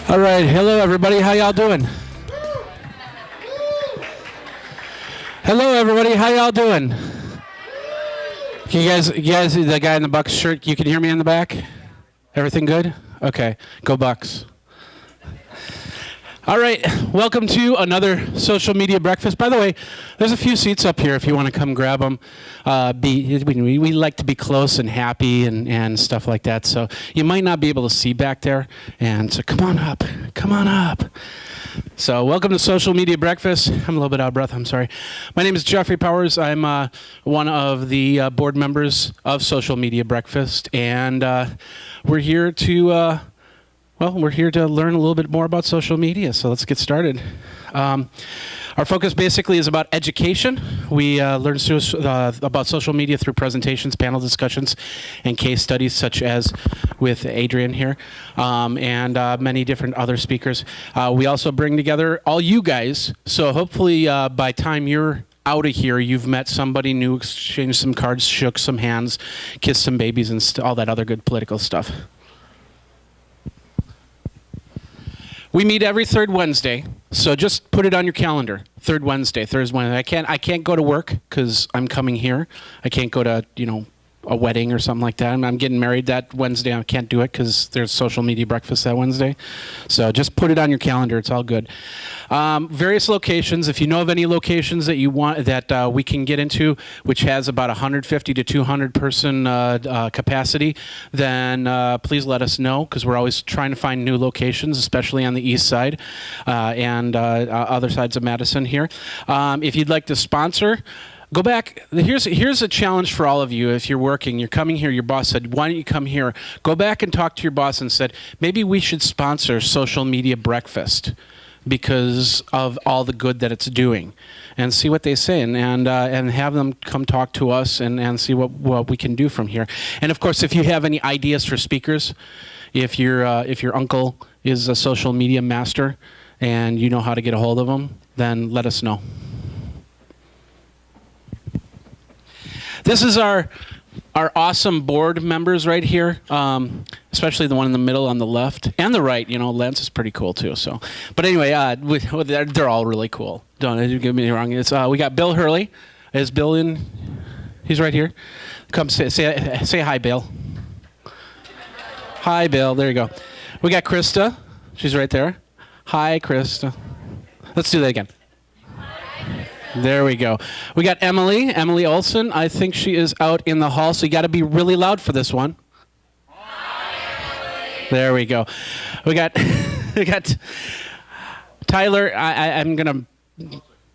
All right, hello everybody. How y'all doing? Hello everybody. How y'all doing? You guys, the guy in the Bucks shirt. You can hear me in the back. Everything good? Okay, go Bucks. All right, welcome to another social media breakfast. By the way, there's a few seats up here if you want to come grab them. We like to be close and happy and stuff like that, so you might not be able to see back there, and so come on up. So welcome to Social Media Breakfast. I'm a little bit out of breath, I'm sorry. My name is Jeffrey Powers. I'm one of the board members of Social Media Breakfast, and we're here to learn a little bit more about social media, so let's get started. Our focus basically is about education. We learn about social media through presentations, panel discussions, and case studies such as with Adrian here, and many different other speakers. We also bring together all you guys, so hopefully by time you're out of here, you've met somebody new, exchanged some cards, shook some hands, kissed some babies, and all that other good political stuff. We meet every third Wednesday, so just put it on your calendar. Third Wednesday. I can't go to work because I'm coming here. I can't go to, a wedding or something like that. I'm getting married that Wednesday. I can't do it because there's social media breakfast that Wednesday. So just put it on your calendar. It's all good. Various locations. If you know of any locations that you want that we can get into, which has about 150 to 200 person capacity, then please let us know because we're always trying to find new locations, especially on the east side and other sides of Madison here. If you'd like to sponsor, go back. Here's a challenge for all of you. If you're working, you're coming here, your boss said, why don't you come here? Go back and talk to your boss and said, maybe we should sponsor Social Media Breakfast because of all the good that it's doing, and see what they say, and have them come talk to us and see what we can do from here. And of course, if you have any ideas for speakers, if your uncle is a social media master and you know how to get a hold of them, then let us know. This is our awesome board members right here, especially the one in the middle on the left and the right. Lance is pretty cool too. So, but anyway, they're all really cool. Don't get me wrong. It's we got Bill Hurley. Is Bill in? He's right here. Come say hi, Bill. Hi, Bill. There you go. We got Krista. She's right there. Hi, Krista. Let's do that again. There we go. We got Emily Olson. I think she is out in the hall, so you got to be really loud for this one. Hi, there we go. We got Tyler. I'm gonna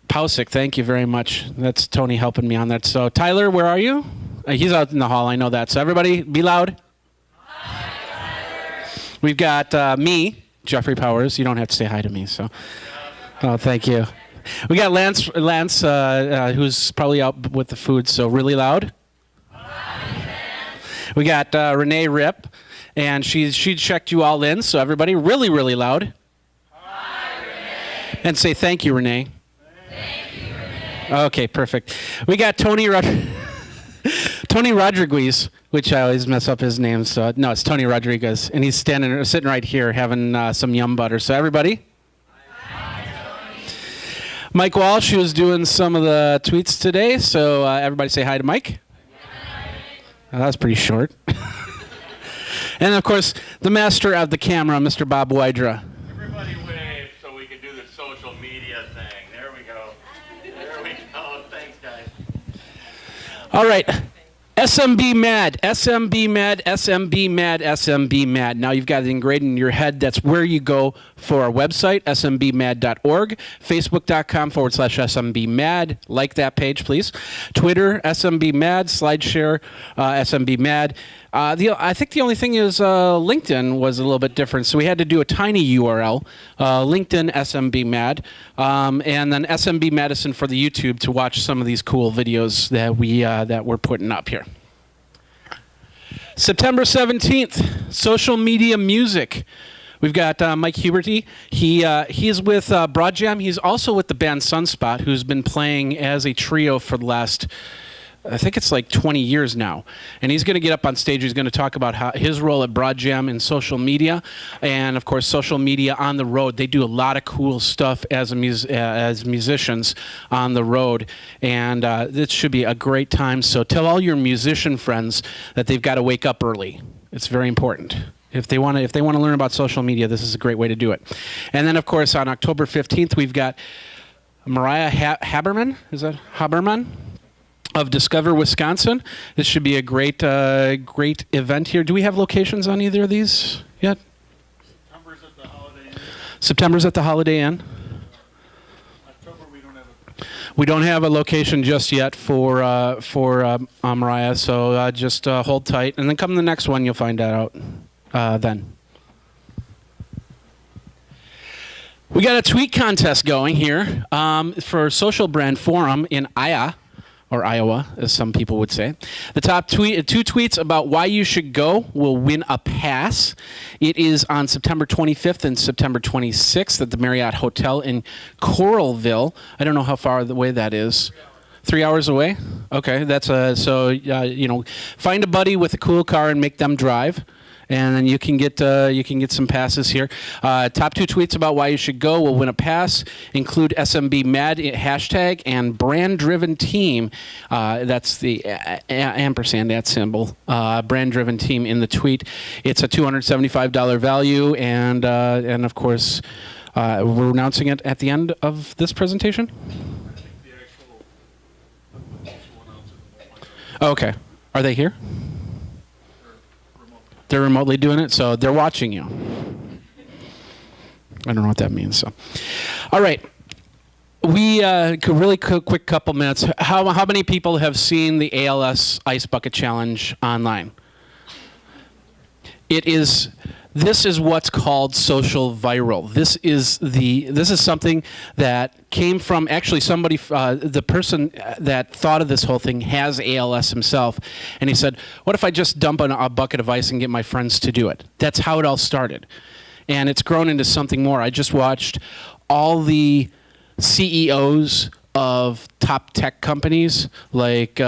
Pausick. Thank you very much. That's Tony helping me on that. So Tyler, where are you? He's out in the hall. I know that. So everybody, be loud. Hi, Tyler. We've got me, Jeffrey Powers. You don't have to say hi to me. So, oh, thank you. We got Lance, who's probably out with the food, so really loud. We got Renee Rip, and she checked you all in, so everybody really, really loud. Hi, Renee. And say thank you, Renee. Thank you, Renee. Okay, perfect. We got Tony Rodriguez, which I always mess up his name, so no, it's Tony Rodriguez, and he's sitting right here having some Yumbutter. So everybody. Mike Walsh, who's doing some of the tweets today, so everybody say hi to Mike. Hi. Oh, that was pretty short. And of course, the master of the camera, Mr. Bob Wydra. Everybody wave so we can do the social media thing. There we go. There we go. Thanks, guys. All right. SMB Mad, SMB Mad, SMB Mad, SMB Mad. Now you've got it ingrained in your head. That's where you go for our website, smbmad.org, facebook.com/SMB Mad. Like that page, please. Twitter, SMB Mad, SlideShare, SMB Mad. I think the only thing is LinkedIn was a little bit different, so we had to do a tiny URL, LinkedIn SMB Mad, and then SMB Madison for the YouTube to watch some of these cool videos that we're putting up here. September 17th, social media music. We've got Mike Huberty. He's with Broad Jam. He's also with the band Sunspot, who's been playing as a trio for the last I think it's like 20 years now. And he's going to get up on stage. He's going to talk about his role at Broad Jam in social media. And, of course, social media on the road. They do a lot of cool stuff as musicians on the road. And this should be a great time. So tell all your musician friends that they've got to wake up early. It's very important. If they want to learn about social media, this is a great way to do it. And then, of course, on October 15th, we've got Mariah Haberman. Is that Haberman? Of Discover, Wisconsin. This should be a great event here. Do we have locations on either of these yet? September's at the Holiday Inn. September's at the Holiday Inn. October we don't have a location just yet for Mariah, so just hold tight. And then come the next one, you'll find that out then. We got a tweet contest going here for Social Brand Forum in Iowa, as some people would say. The top two tweets about why you should go will win a pass. It is on September 25th and September 26th at the Marriott Hotel in Coralville. I don't know how far away that is. 3 hours away? Okay, that's find a buddy with a cool car and make them drive. And then you can get some passes here. Top two tweets about why you should go will win a pass. Include SMB Mad hashtag and brand driven team. That's the ampersand that symbol. Brand driven team in the tweet. It's a $275 value, and of course we're announcing it at the end of this presentation. Okay, are they here? They're remotely doing it, so they're watching you. I don't know what that means. So, all right, we really quick couple minutes. How many people have seen the ALS Ice Bucket Challenge online? This is what's called social viral. This is something that came from actually somebody. The person that thought of this whole thing has ALS himself, and he said, "What if I just dump a bucket of ice and get my friends to do it?" That's how it all started, and it's grown into something more. I just watched all the CEOs of top tech companies like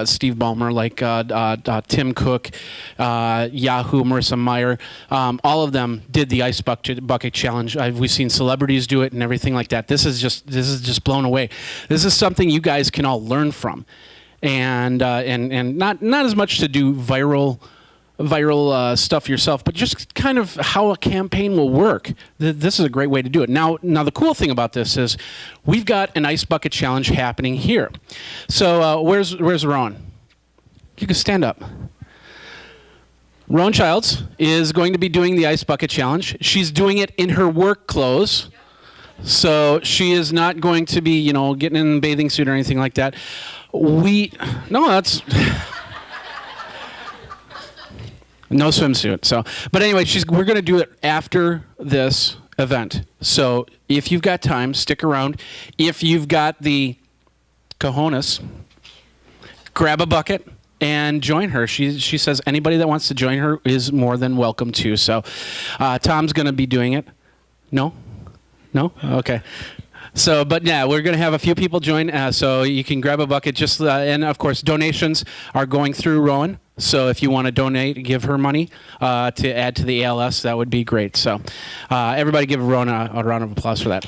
Steve Ballmer, like Tim Cook, Yahoo, Marissa Mayer, all of them did the ice bucket challenge. We've seen celebrities do it and everything like that. This is just blown away. This is something you guys can all learn from, and not as much to do viral stuff yourself, but just kind of how a campaign will work. This is a great way to do it. Now the cool thing about this is we've got an ice bucket challenge happening here. So where's Rowan? You can stand up. Rowan Childs is going to be doing the ice bucket challenge. She's doing it in her work clothes. So she is not going to be, getting in a bathing suit or anything like that. No swimsuit. So, but anyway, we're going to do it after this event. So if you've got time, stick around. If you've got the cojones, grab a bucket and join her. She says anybody that wants to join her is more than welcome to. So Tom's going to be doing it. No? Okay. So, but yeah, we're going to have a few people join, so you can grab a bucket. And of course, donations are going through Rowan. So if you want to donate, give her money to add to the ALS, that would be great. So everybody give Rowan a round of applause for that.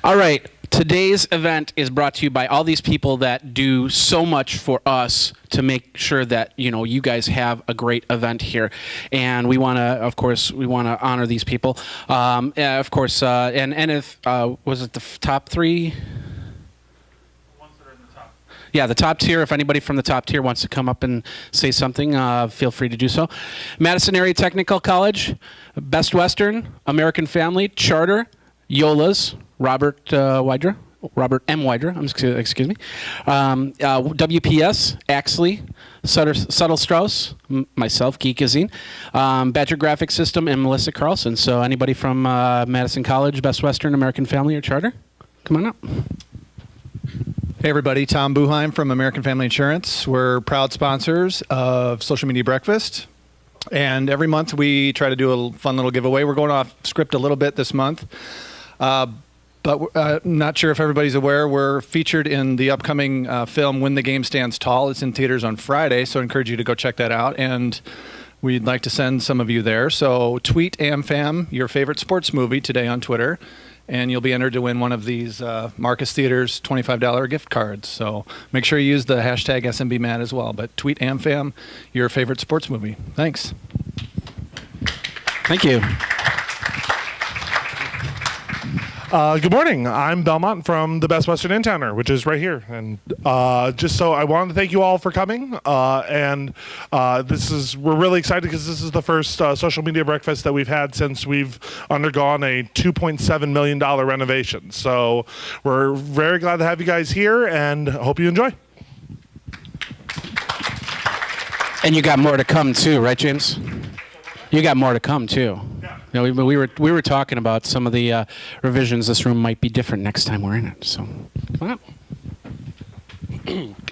All right. Today's event is brought to you by all these people that do so much for us to make sure that you guys have a great event here, and we want to honor these people. Of course, and if was it the top three? The ones that are in the top. Yeah, the top tier. If anybody from the top tier wants to come up and say something, feel free to do so. Madison Area Technical College, Best Western, American Family, Charter, Yola's, Robert M. Wydra, excuse me, WPS, Axley, Subtle Strauss, myself, Geekazine, Badger Graphics System, and Melissa Carlson. So anybody from Madison College, Best Western, American Family, or Charter, come on up. Hey everybody, Tom Buheim from American Family Insurance. We're proud sponsors of Social Media Breakfast. And every month we try to do a fun little giveaway. We're going off script a little bit this month. But not sure if everybody's aware, we're featured in the upcoming film When the Game Stands Tall. It's in theaters on Friday, so I encourage you to go check that out. And we'd like to send some of you there. So tweet AmFam your favorite sports movie today on Twitter, and you'll be entered to win one of these Marcus Theaters $25 gift cards. So make sure you use the hashtag SMBMad as well. But tweet AmFam your favorite sports movie. Thanks. Thank you. Good morning. I'm Belmont from the Best Western Intowner, which is right here. And just so I wanted to thank you all for coming. We're really excited because this is the first social media breakfast that we've had since we've undergone a $2.7 million renovation. So we're very glad to have you guys here and hope you enjoy. And you got more to come too, right, James? You got more to come too. Yeah. You know, we were talking about some of the revisions. This room might be different next time we're in it. So, come on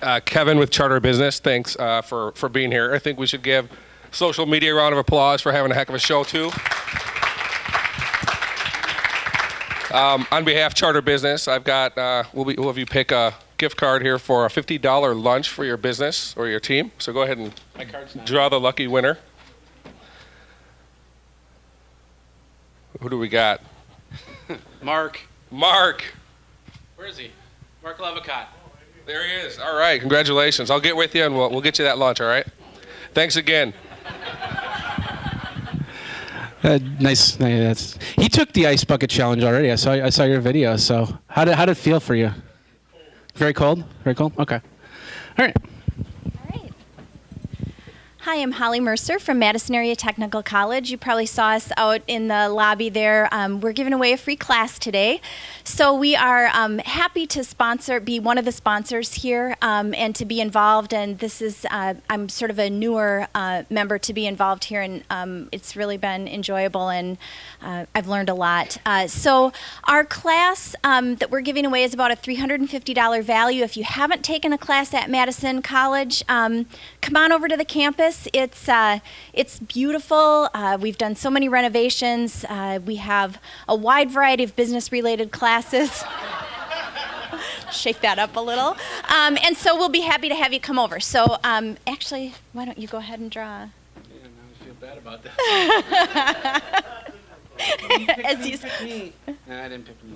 up. Kevin with Charter Business. Thanks for being here. I think we should give social media a round of applause for having a heck of a show too. On behalf of Charter Business, I've got we'll have you pick a gift card here for a $50 lunch for your business or your team. So go ahead and draw the lucky winner. Who do we got? Mark. Where is he? Mark Levicott. There he is. All right, congratulations. I'll get with you and we'll get you that lunch, all right? Thanks again. Nice. He took the ice bucket challenge already. I saw your video. So how did it feel for you? Very cold? Very cold? Okay. All right. Hi, I'm Holly Mercer from Madison Area Technical College. You probably saw us out in the lobby there. We're giving away a free class today. So we are happy to be one of the sponsors here and to be involved. And this is, I'm sort of a newer member to be involved here, and it's really been enjoyable, and I've learned a lot. So our class that we're giving away is about a $350 value. If you haven't taken a class at Madison College, come on over to the campus. It's beautiful. We've done so many renovations. We have a wide variety of business-related classes. Shake that up a little. And so we'll be happy to have you come over. So actually, why don't you go ahead and draw? Yeah, now I feel bad about that. As you me. No, I didn't pick me.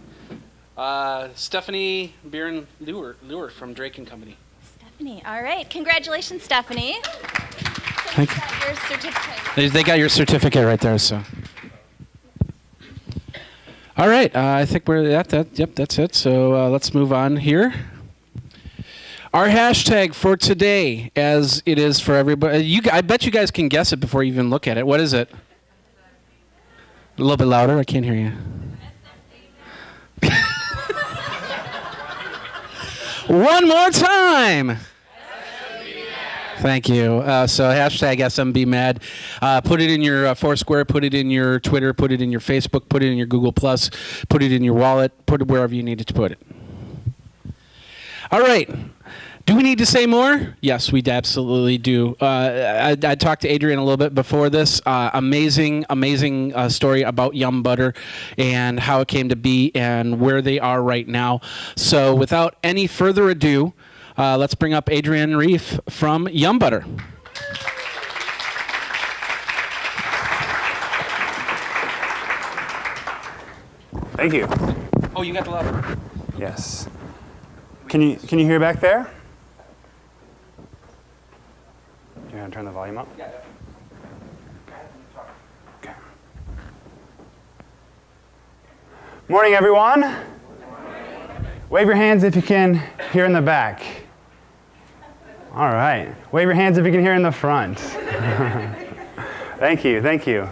Stephanie Bieran-Lure from Drake & Company. Stephanie. All right. Congratulations, Stephanie. Thank you. Got your certificate. They got your certificate right there. So. All right. I think we're at that. Yep, that's it. So let's move on here. Our hashtag for today, as it is for everybody, I bet you guys can guess it before you even look at it. What is it? A little bit louder. I can't hear you. One more time. Thank you. So hashtag SMBMad. Put it in your Foursquare, put it in your Twitter, put it in your Facebook, put it in your Google+, put it in your wallet, put it wherever you need it to put it. All right. Do we need to say more? Yes, we absolutely do. I talked to Adrian a little bit before this. Amazing story about Yumbutter and how it came to be and where they are right now. So without any further ado, let's bring up Adrian and Reif from Yumbutter. Thank you. Oh, you got the louder. Yes. Can you hear back there? Do you want to turn the volume up? Yeah. Okay. Morning, everyone. Morning. Wave your hands if you can hear in the back. All right. Wave your hands if you can hear in the front. Thank you. Thank you.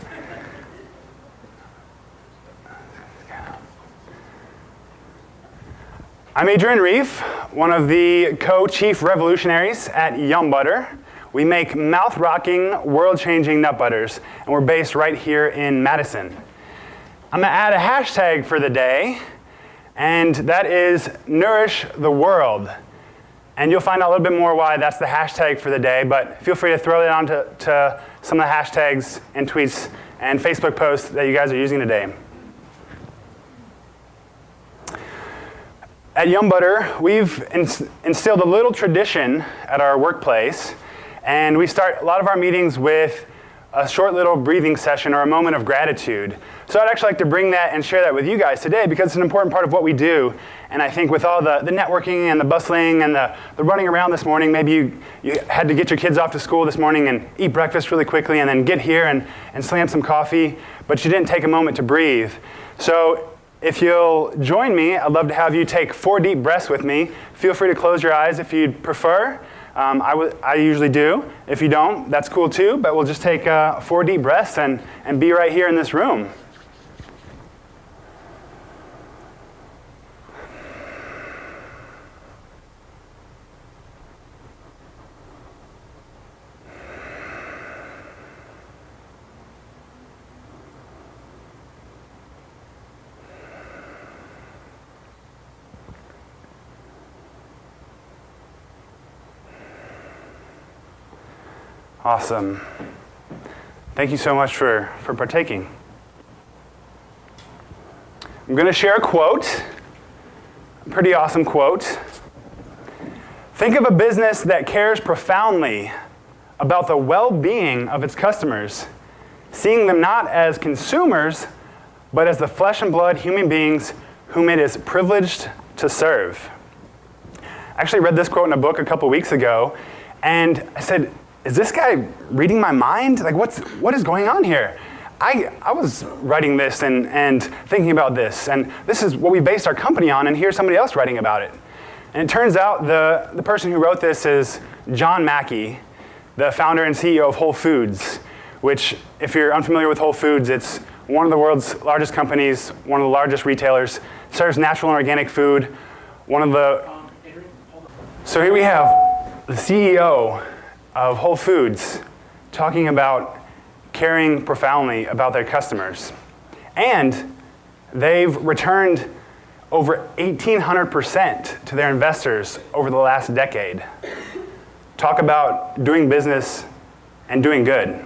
I'm Adrian Reif, one of the co-chief revolutionaries at Yumbutter. We make mouth-rocking, world-changing nut butters, and we're based right here in Madison. I'm gonna add a hashtag for the day, and that is Nourish the World. And you'll find out a little bit more why that's the hashtag for the day, but feel free to throw it on to some of the hashtags and tweets and Facebook posts that you guys are using today. At Yumbutter, we've instilled a little tradition at our workplace, and we start a lot of our meetings with a short little breathing session or a moment of gratitude. So I'd actually like to bring that and share that with you guys today because it's an important part of what we do. And I think with all the networking and the bustling and the running around this morning, maybe you had to get your kids off to school this morning and eat breakfast really quickly and then get here and slam some coffee, but you didn't take a moment to breathe. So if you'll join me, I'd love to have you take 4 deep breaths with me. Feel free to close your eyes if you'd prefer. I usually do. If you don't, that's cool too, but we'll just take 4 deep breaths and be right here in this room. Awesome. Thank you so much for partaking. I'm going to share a quote, a pretty awesome quote. Think of a business that cares profoundly about the well-being of its customers, seeing them not as consumers, but as the flesh and blood human beings whom it is privileged to serve. I actually read this quote in a book a couple weeks ago, and I said, is this guy reading my mind? Like, what is going on here? I was writing this and thinking about this, and this is what we based our company on, and here's somebody else writing about it. And it turns out the person who wrote this is John Mackey, the founder and CEO of Whole Foods, which, if you're unfamiliar with Whole Foods, it's one of the world's largest companies, one of the largest retailers, serves natural and organic food, one of the... So here we have the CEO of Whole Foods talking about caring profoundly about their customers. And they've returned over 1,800% to their investors over the last decade. Talk about doing business and doing good.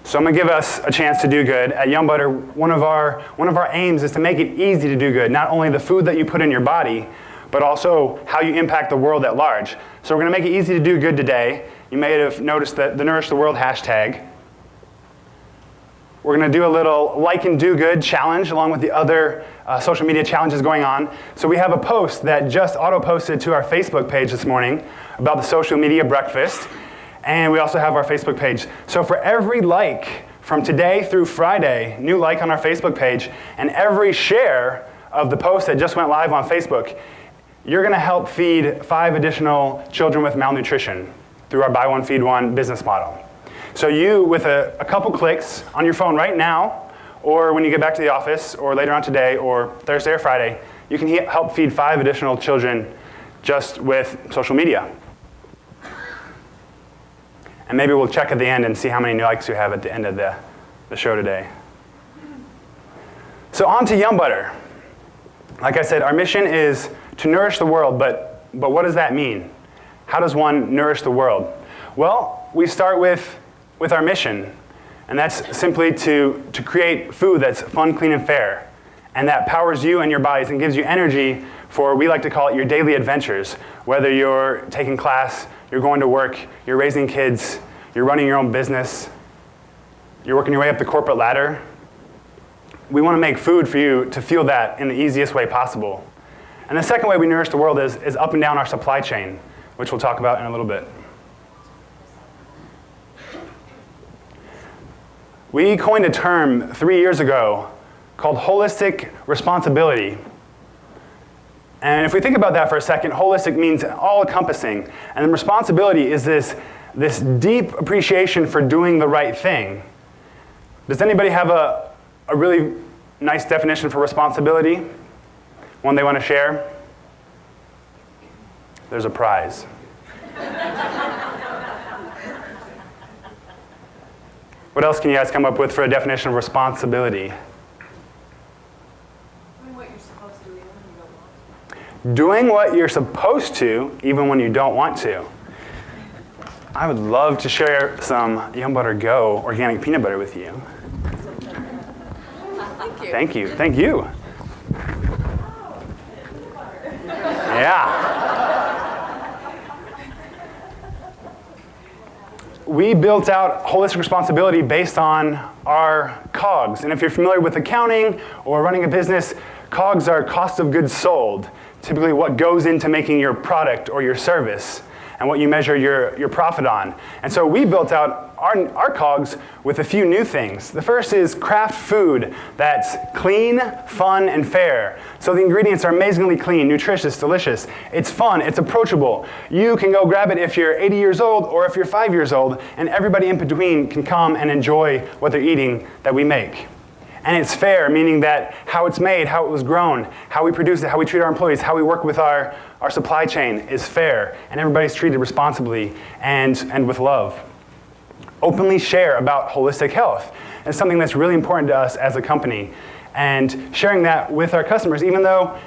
So I'm going to give us a chance to do good. At Yumbutter, one of our aims is to make it easy to do good, not only the food that you put in your body, but also how you impact the world at large. So we're going to make it easy to do good today. You may have noticed that the Nourish the World hashtag. We're going to do a little like and do good challenge along with the other social media challenges going on. So we have a post that just auto-posted to our Facebook page this morning about the social media breakfast. And we also have our Facebook page. So for every like from today through Friday, new like on our Facebook page, and every share of the post that just went live on Facebook, you're going to help feed 5 additional children with malnutrition through our BuyOne, FeedOne business model. So you, with a couple clicks on your phone right now, or when you get back to the office, or later on today, or Thursday or Friday, you can help feed 5 additional children just with social media. And maybe we'll check at the end and see how many new likes you have at the end of the show today. So on to Yumbutter. Like I said, our mission is to nourish the world, but what does that mean? How does one nourish the world? Well, we start with our mission, and that's simply to create food that's fun, clean, and fair, and that powers you and your bodies and gives you energy for, we like to call it, your daily adventures. Whether you're taking class, you're going to work, you're raising kids, you're running your own business, you're working your way up the corporate ladder. We want to make food for you to feel that in the easiest way possible. And the second way we nourish the world is up and down our supply chain, which we'll talk about in a little bit. We coined a term 3 years ago called holistic responsibility. And if we think about that for a second, holistic means all-encompassing. And then responsibility is this deep appreciation for doing the right thing. Does anybody have a really nice definition for responsibility? One they want to share? There's a prize. What else can you guys come up with for a definition of responsibility? Doing what you're supposed to even when you don't want to. Doing what you're supposed to even when you don't want to. I would love to share some Yumbutter Go organic peanut butter with you. Thank you. Thank you. Thank you. Yeah. We built out holistic responsibility based on our COGS. And if you're familiar with accounting or running a business, COGS are cost of goods sold, typically what goes into making your product or your service and what you measure your profit on. And so we built out our COGS with a few new things. The first is craft food that's clean, fun, and fair. So the ingredients are amazingly clean, nutritious, delicious. It's fun, it's approachable. You can go grab it if you're 80 years old or if you're 5 years old, and everybody in between can come and enjoy what they're eating that we make. And it's fair, meaning that how it's made, how it was grown, how we produce it, how we treat our employees, how we work with our supply chain is fair, and everybody's treated responsibly and with love. Openly share about holistic health. It's something that's really important to us as a company. And sharing that with our customers, even though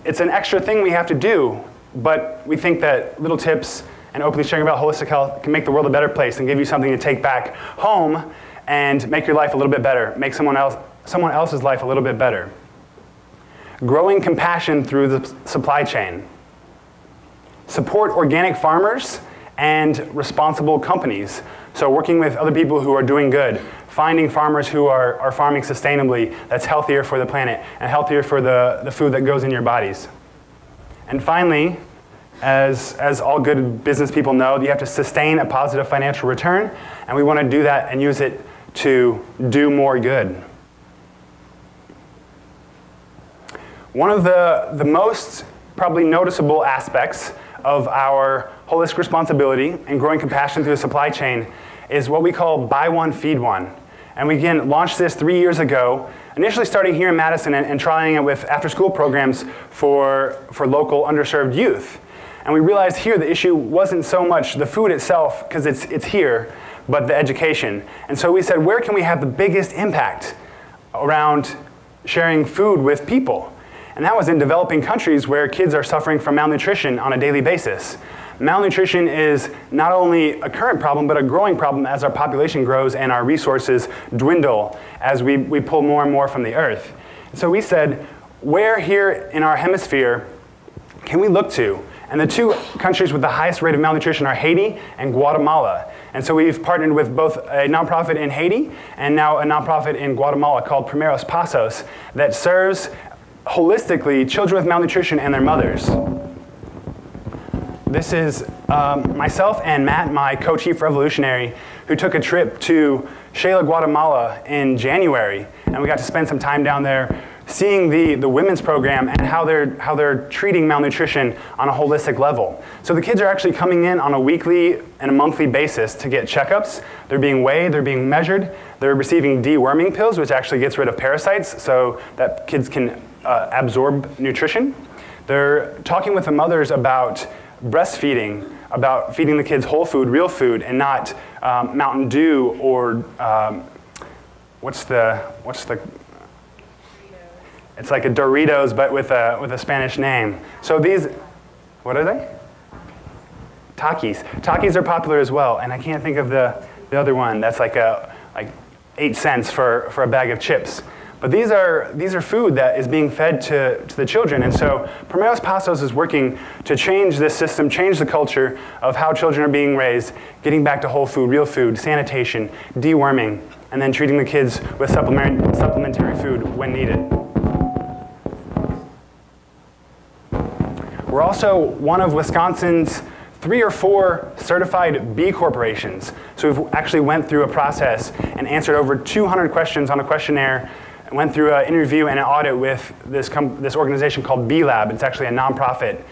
it's an extra thing we have to do, but we think that little tips and openly sharing about holistic health can make the world a better place and give you something to take back home and make your life a little bit better, make someone else's life a little bit better. Growing compassion through the supply chain. Support organic farmers and responsible companies. So working with other people who are doing good, finding farmers who are farming sustainably that's healthier for the planet and healthier for the food that goes in your bodies. And finally, as all good business people know, you have to sustain a positive financial return, and we want to do that and use it to do more good. One of the most probably noticeable aspects of our holistic responsibility and growing compassion through the supply chain is what we call BuyOne, FeedOne. And we again launched this 3 years ago, initially starting here in Madison and trying it with after-school programs for local underserved youth. And we realized here the issue wasn't so much the food itself, because it's here, but the education. And so we said, where can we have the biggest impact around sharing food with people? And that was in developing countries where kids are suffering from malnutrition on a daily basis. Malnutrition is not only a current problem, but a growing problem as our population grows and our resources dwindle as we pull more and more from the earth. So we said, where here in our hemisphere can we look to? And the two countries with the highest rate of malnutrition are Haiti and Guatemala. And so we've partnered with both a nonprofit in Haiti and now a nonprofit in Guatemala called Primeros Pasos that serves holistically children with malnutrition and their mothers. This is myself and Matt, my co-chief revolutionary, who took a trip to Shela, Guatemala in January, and we got to spend some time down there seeing the women's program and how they're treating malnutrition on a holistic level. So the kids are actually coming in on a weekly and a monthly basis to get checkups. They're being weighed, they're being measured, they're receiving deworming pills, which actually gets rid of parasites so that kids can absorb nutrition. They're talking with the mothers about breastfeeding, about feeding the kids whole food, real food, and not Mountain Dew or what's the it's like a Doritos, but with a Spanish name. So these, what are they? Takis. Takis are popular as well, and I can't think of the other one. That's like 8 cents for a bag of chips. But these are food that is being fed to the children. And so Primeros Pasos is working to change this system, change the culture of how children are being raised, getting back to whole food, real food, sanitation, deworming, and then treating the kids with supplementary food when needed. We're also one of Wisconsin's 3 or 4 certified B corporations. So we've actually went through a process and answered over 200 questions on a questionnaire, and went through an interview and an audit with this organization called B Lab. It's actually a nonprofit.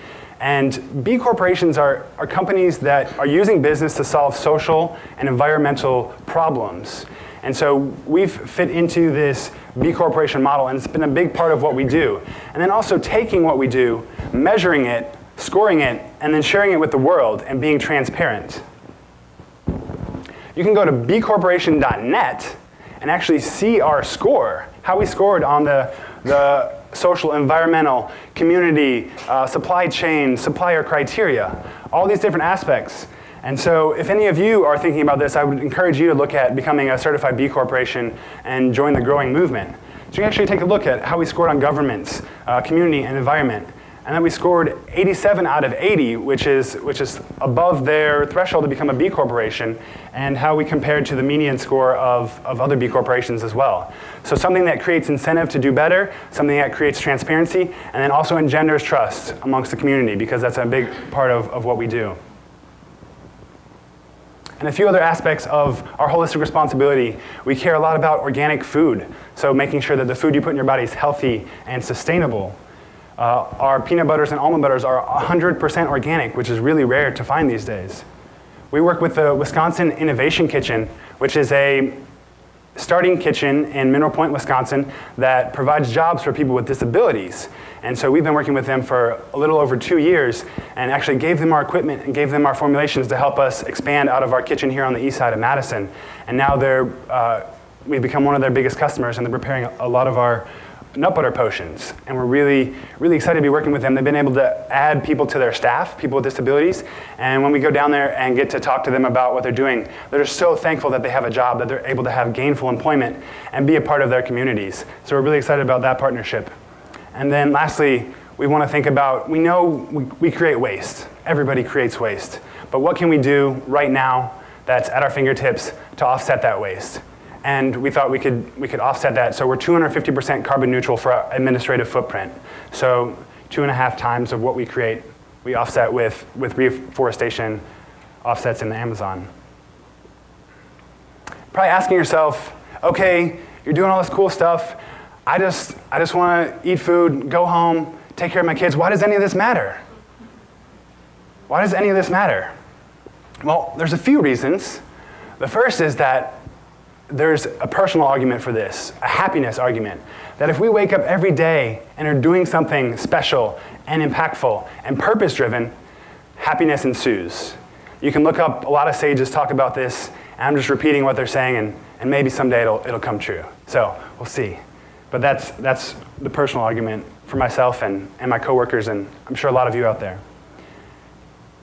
And B corporations are companies that are using business to solve social and environmental problems. And so we've fit into this B corporation model, and it's been a big part of what we do. And then also taking what we do, measuring it, scoring it, and then sharing it with the world and being transparent. You can go to bcorporation.net and actually see our score, how we scored on the social, environmental, community, supply chain, supplier criteria, all these different aspects. And so if any of you are thinking about this, I would encourage you to look at becoming a certified B corporation and join the growing movement. So we actually take a look at how we scored on governments, community, and environment. And then we scored 87 out of 80, which is above their threshold to become a B corporation, and how we compared to the median score of other B corporations as well. So something that creates incentive to do better, something that creates transparency, and then also engenders trust amongst the community, because that's a big part of what we do. And a few other aspects of our holistic responsibility. We care a lot about organic food, so making sure that the food you put in your body is healthy and sustainable. Our peanut butters and almond butters are 100% organic, which is really rare to find these days. We work with the Wisconsin Innovation Kitchen, which is a starting kitchen in Mineral Point, Wisconsin, that provides jobs for people with disabilities. And so we've been working with them for a little over 2 years, and actually gave them our equipment and gave them our formulations to help us expand out of our kitchen here on the east side of Madison. And now we've become one of their biggest customers, and they're preparing a lot of our nut butter potions, and we're really, really excited to be working with them. They've been able to add people to their staff, people with disabilities, and when we go down there and get to talk to them about what they're doing, they're just so thankful that they have a job, that they're able to have gainful employment and be a part of their communities. So we're really excited about that partnership. And then lastly, we want to think about, we know we create waste. Everybody creates waste. But what can we do right now that's at our fingertips to offset that waste? And we thought we could offset that. So we're 250% carbon neutral for our administrative footprint. So 2.5 times of what we create, we offset with reforestation offsets in the Amazon. Probably asking yourself, okay, you're doing all this cool stuff. I just want to eat food, go home, take care of my kids. Why does any of this matter? Why does any of this matter? Well, there's a few reasons. The first is that there's a personal argument for this, a happiness argument, that if we wake up every day and are doing something special and impactful and purpose-driven, happiness ensues. You can look up, a lot of sages talk about this, and I'm just repeating what they're saying, and maybe someday it'll come true. So we'll see. But that's the personal argument for myself and my coworkers, and I'm sure a lot of you out there.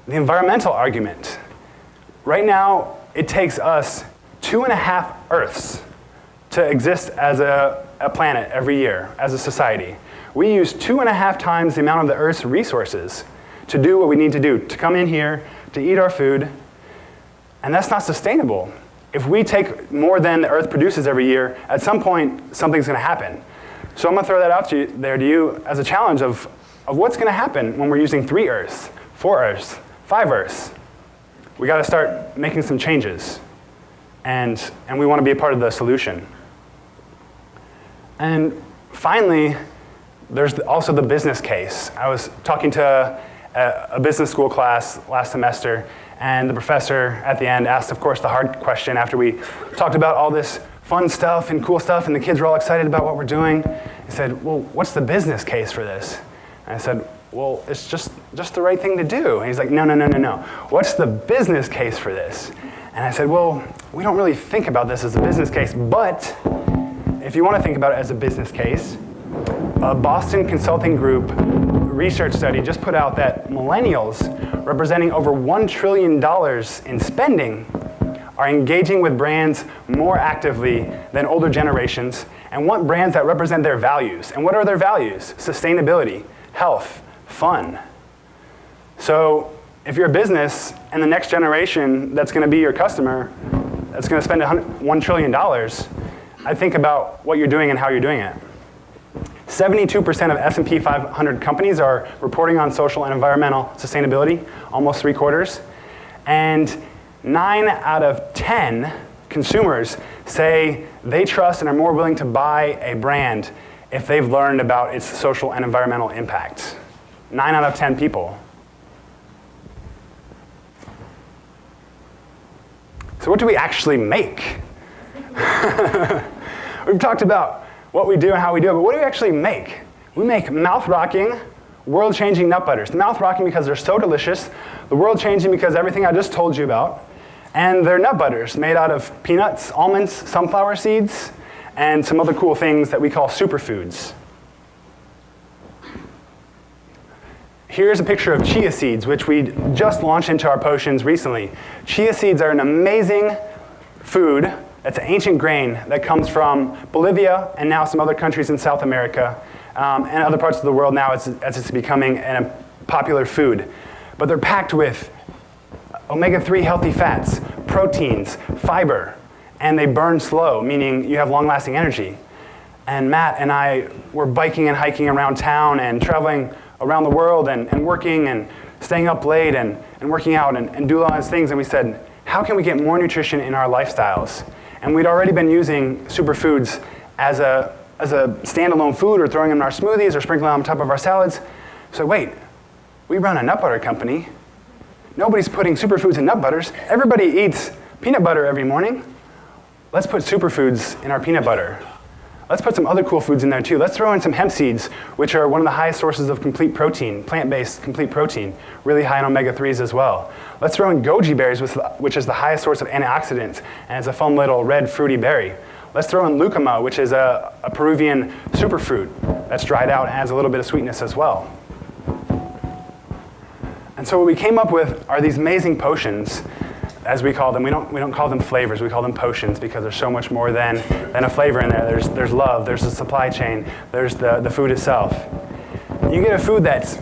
The environmental argument. Right now, it takes us 2.5 Earths to exist as a planet every year, as a society. We use 2.5 times the amount of the Earth's resources to do what we need to do, to come in here, to eat our food, and that's not sustainable. If we take more than the Earth produces every year, at some point, something's gonna happen. So I'm gonna throw that out to you as a challenge of what's gonna happen when we're using 3 Earths, 4 Earths, 5 Earths. We gotta start making some changes. And we want to be a part of the solution. And finally, there's also the business case. I was talking to a business school class last semester, and the professor at the end asked, of course, the hard question after we talked about all this fun stuff and cool stuff, and the kids were all excited about what we're doing. He said, well, what's the business case for this? And I said, well, it's just the right thing to do. And he's like, no. What's the business case for this? And I said, well, we don't really think about this as a business case, but if you want to think about it as a business case, a Boston Consulting Group research study just put out that millennials, representing over $1 trillion in spending, are engaging with brands more actively than older generations and want brands that represent their values. And what are their values? Sustainability, health, fun. So if you're a business and the next generation that's going to be your customer, that's going to spend $1 trillion, I think about what you're doing and how you're doing it. 72% of S&P 500 companies are reporting on social and environmental sustainability, almost 3/4. And 9 out of 10 consumers say they trust and are more willing to buy a brand if they've learned about its social and environmental impact. 9 out of 10 people. So what do we actually make? We've talked about what we do and how we do it, but what do we actually make? We make mouth-rocking, world-changing nut butters. Mouth-rocking because they're so delicious, the world-changing because everything I just told you about, and they're nut butters made out of peanuts, almonds, sunflower seeds, and some other cool things that we call superfoods. Here's a picture of chia seeds, which we just launched into our potions recently. Chia seeds are an amazing food That's an ancient grain that comes from Bolivia and now some other countries in South America and other parts of the world now as it's becoming a popular food. But they're packed with omega-3 healthy fats, proteins, fiber, and they burn slow, meaning you have long-lasting energy. And Matt and I were biking and hiking around town and traveling around the world and working and staying up late and working out and doing all these things. And we said, how can we get more nutrition in our lifestyles? And we'd already been using superfoods as a standalone food or throwing them in our smoothies or sprinkling them on top of our salads. So wait, we run a nut butter company. Nobody's putting superfoods in nut butters. Everybody eats peanut butter every morning. Let's put superfoods in our peanut butter. Let's put some other cool foods in there too. Let's throw in some hemp seeds, which are one of the highest sources of complete protein, plant-based complete protein, really high in omega-3s as well. Let's throw in goji berries, which is the highest source of antioxidants, and it's a fun little red fruity berry. Let's throw in lucuma, which is a Peruvian superfruit that's dried out and adds a little bit of sweetness as well. And so what we came up with are these amazing potions, as we call them. We don't call them flavors, we call them potions because there's so much more than a flavor in there. There's love, there's the supply chain, there's the food itself. You get a food that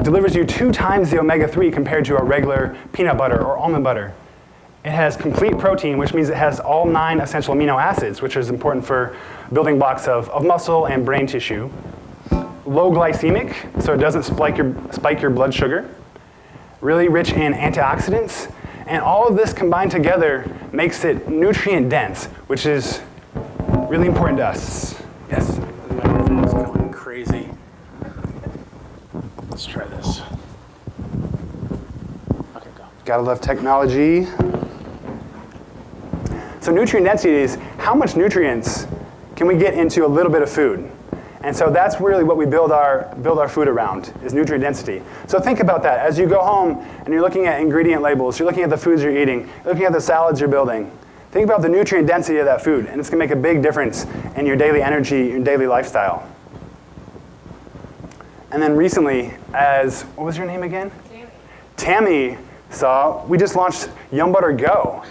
delivers you 2 times the omega-3 compared to a regular peanut butter or almond butter. It has complete protein, which means it has all 9 essential amino acids, which is important for building blocks of muscle and brain tissue. Low glycemic, so it doesn't spike your blood sugar. Really rich in antioxidants. And all of this combined together makes it nutrient dense, which is really important to us. Yes? The microphone is going crazy. Let's try this. Okay, go. Gotta love technology. So nutrient density is how much nutrients can we get into a little bit of food? And so that's really what we build our food around, is nutrient density. So think about that. As you go home and you're looking at ingredient labels, you're looking at the foods you're eating, you're looking at the salads you're building, think about the nutrient density of that food, and it's gonna make a big difference in your daily energy, your daily lifestyle. And then recently, what was your name again? Tammy saw, we just launched Yumbutter Go.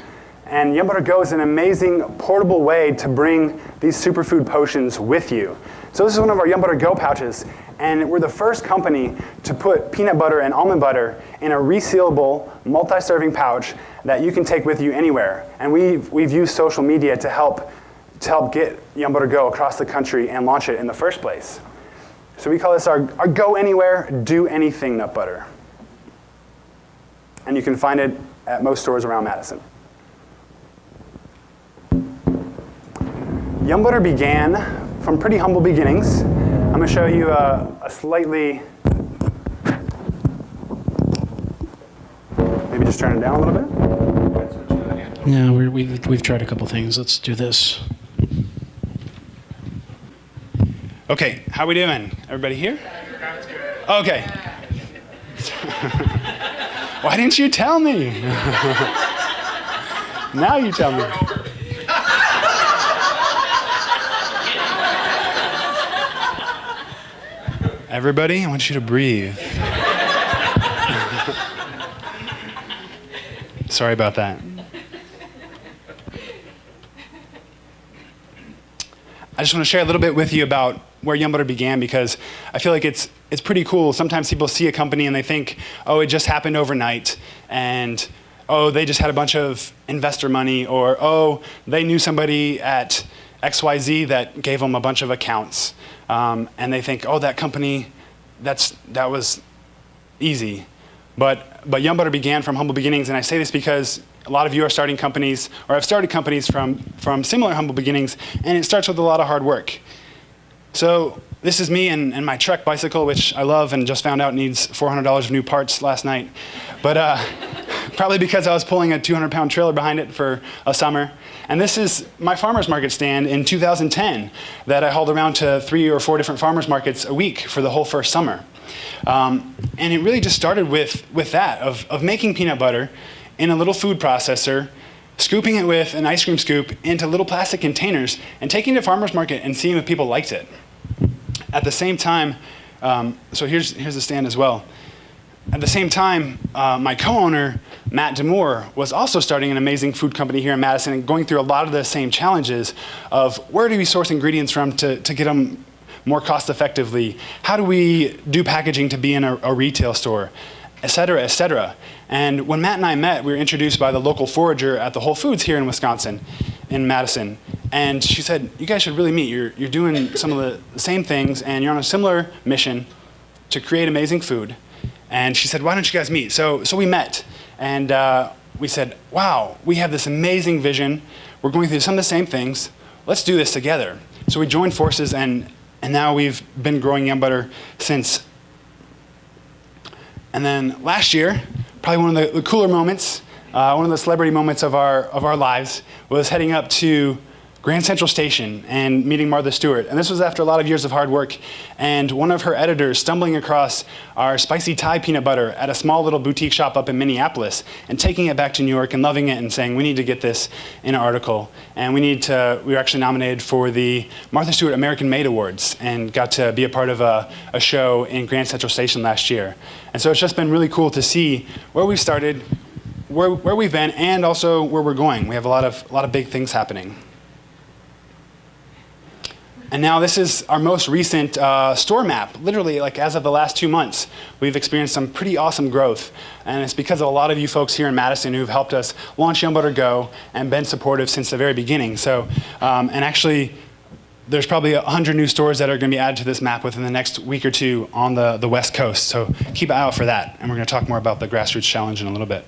And Yumbutter Go is an amazing portable way to bring these superfood potions with you. So this is one of our Yumbutter Go pouches, and we're the first company to put peanut butter and almond butter in a resealable, multi-serving pouch that you can take with you anywhere. And we've used social media to help get Yumbutter Go across the country and launch it in the first place. So we call this our Go Anywhere, Do Anything nut butter. And you can find it at most stores around Madison. Yumbutter began from pretty humble beginnings. I'm going to show you a slightly, maybe just turn it down a little bit. Yeah, we've tried a couple things. Let's do this. Okay, how we doing? Everybody here? Okay. Why didn't you tell me? Now you tell me. Everybody, I want you to breathe. Sorry about that. I just want to share a little bit with you about where Yumbutter began because I feel like it's pretty cool. Sometimes people see a company and they think, oh, it just happened overnight, and oh, they just had a bunch of investor money, or oh, they knew somebody at XYZ that gave them a bunch of accounts. And they think, oh, that company, that was easy. But Yumbutter began from humble beginnings, and I say this because a lot of you are starting companies, or have started companies from similar humble beginnings, and it starts with a lot of hard work. So this is me and my Trek bicycle, which I love and just found out needs $400 of new parts last night. But probably because I was pulling a 200-pound trailer behind it for a summer. And this is my farmer's market stand in 2010 that I hauled around to 3 or 4 different farmer's markets a week for the whole first summer. And it really just started with that, of making peanut butter in a little food processor, scooping it with an ice cream scoop into little plastic containers, and taking it to farmer's market and seeing if people liked it. At the same time, so here's the stand as well. at the same time, my co-owner, Matt Demore, was also starting an amazing food company here in Madison and going through a lot of the same challenges of where do we source ingredients from to get them more cost effectively? How do we do packaging to be in a retail store, et cetera, et cetera. And when Matt and I met, we were introduced by the local forager at the Whole Foods here in Wisconsin, in Madison. And she said, you guys should really meet. You're doing some of the same things, and you're on a similar mission to create amazing food. And she said, why don't you guys meet? So we met, and we said, wow, we have this amazing vision. We're going through some of the same things. Let's do this together. So we joined forces, and now we've been growing Yumbutter since. And then last year, probably one of the cooler moments, one of the celebrity moments of our lives was heading up to Grand Central Station and meeting Martha Stewart. And this was after a lot of years of hard work, and one of her editors stumbling across our spicy Thai peanut butter at a small little boutique shop up in Minneapolis and taking it back to New York and loving it and saying, we need to get this in an article. And we were actually nominated for the Martha Stewart American Made Awards and got to be a part of a show in Grand Central Station last year. And so it's just been really cool to see where we've started, where we've been, and also where we're going. We have a lot of big things happening. And now this is our most recent store map. Literally, like as of the last 2 months, we've experienced some pretty awesome growth. And it's because of a lot of you folks here in Madison who've helped us launch Yumbutter Go and been supportive since the very beginning. So, and actually, there's probably 100 new stores that are going to be added to this map within the next week or two on the West Coast. So keep an eye out for that. And we're going to talk more about the Grassroots Challenge in a little bit.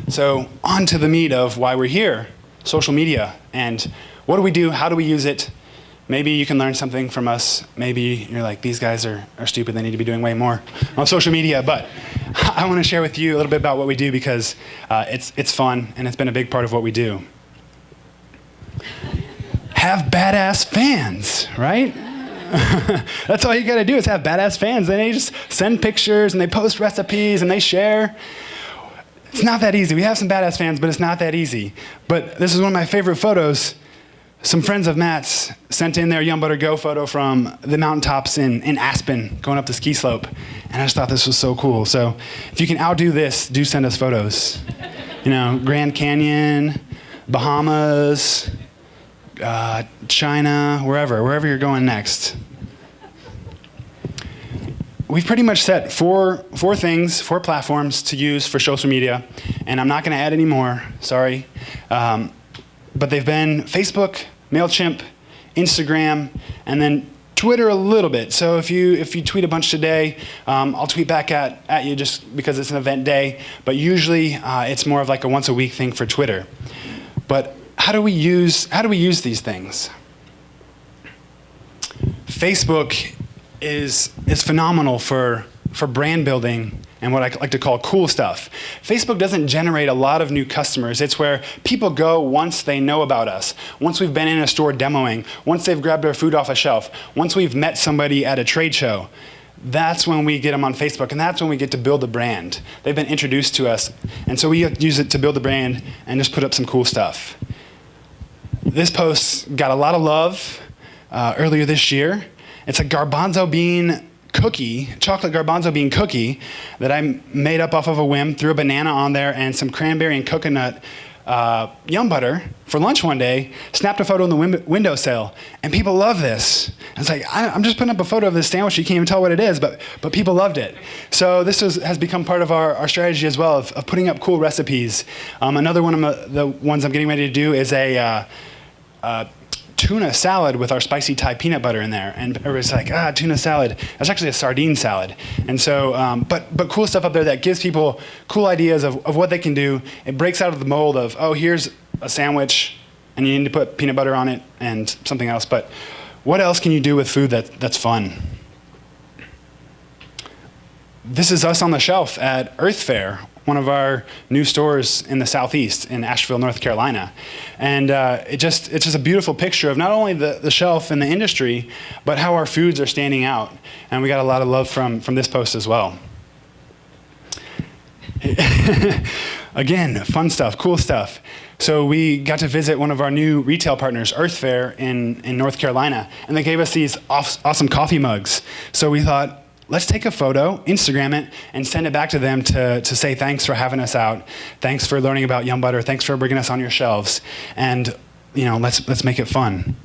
So on to the meat of why we're here, social media. And what do we do? How do we use it? Maybe you can learn something from us. Maybe you're like, these guys are stupid. They need to be doing way more on social media. But I want to share with you a little bit about what we do because it's fun and it's been a big part of what we do. Have badass fans, right? That's all you got to do is have badass fans. Then they just send pictures and they post recipes and they share. It's not that easy. We have some badass fans, but it's not that easy. But this is one of my favorite photos. Some friends of Matt's sent in their Yumbutter Go photo from the mountaintops in Aspen, going up the ski slope. And I just thought this was so cool. So if you can outdo this, do send us photos. You know, Grand Canyon, Bahamas, China, wherever you're going next. We've pretty much set four platforms to use for social media. And I'm not going to add any more, sorry. But they've been Facebook, MailChimp, Instagram, and then Twitter a little bit. So if you tweet a bunch today, I'll tweet back at you just because it's an event day. But usually it's more of like a once a week thing for Twitter. But how do we use these things? Facebook is phenomenal for brand building and what I like to call cool stuff. Facebook doesn't generate a lot of new customers. It's where people go once they know about us, once we've been in a store demoing, once they've grabbed our food off a shelf, once we've met somebody at a trade show. That's when we get them on Facebook, and that's when we get to build the brand. They've been introduced to us, and so we use it to build the brand and just put up some cool stuff. This post got a lot of love earlier this year. It's a garbanzo bean cookie, chocolate garbanzo bean cookie that I made up off of a whim, threw a banana on there and some cranberry and coconut Yumbutter for lunch one day, snapped a photo in the windowsill, and people love this. And it's like, I'm just putting up a photo of this sandwich, you can't even tell what it is, but people loved it. So this has become part of our strategy as well of putting up cool recipes. Another one of the ones I'm getting ready to do is a tuna salad with our spicy Thai peanut butter in there. And everybody's like, tuna salad. That's actually a sardine salad. And so, but cool stuff up there that gives people cool ideas of what they can do. It breaks out of the mold of, here's a sandwich and you need to put peanut butter on it and something else. But what else can you do with food that's fun? This is us on the shelf at Earth Fair, one of our new stores in the Southeast in Asheville, North Carolina. And it's just a beautiful picture of not only the shelf and the industry, but how our foods are standing out. And we got a lot of love from this post as well. Again, fun stuff, cool stuff. So we got to visit one of our new retail partners, Earth Fair in North Carolina, and they gave us these awesome coffee mugs. So we thought, let's take a photo, Instagram it, and send it back to them to say thanks for having us out, thanks for learning about Yumbutter, thanks for bringing us on your shelves, and let's make it fun.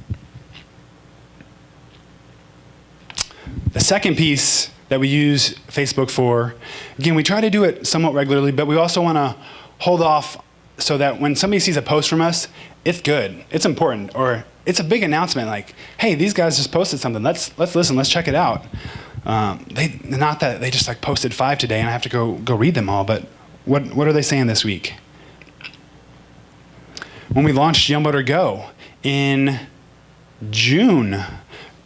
The second piece that we use Facebook for, again, we try to do it somewhat regularly, but we also want to hold off so that when somebody sees a post from us, it's good, it's important, or it's a big announcement like, hey, these guys just posted something, let's listen, let's check it out. Not that they just like posted 5 today and I have to go read them all, but what are they saying this week? When we launched Yumbutter Go in June,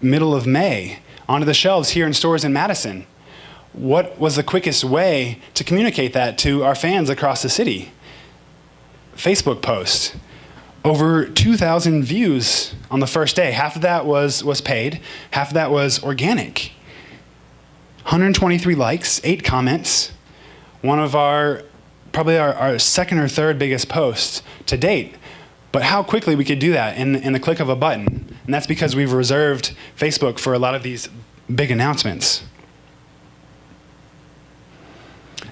middle of May, onto the shelves here in stores in Madison, what was the quickest way to communicate that to our fans across the city? Facebook post. Over 2,000 views on the first day. Half of that was paid, half of that was organic. 123 likes, 8 comments. One of probably our second or third biggest posts to date. But how quickly we could do that in the click of a button. And that's because we've reserved Facebook for a lot of these big announcements.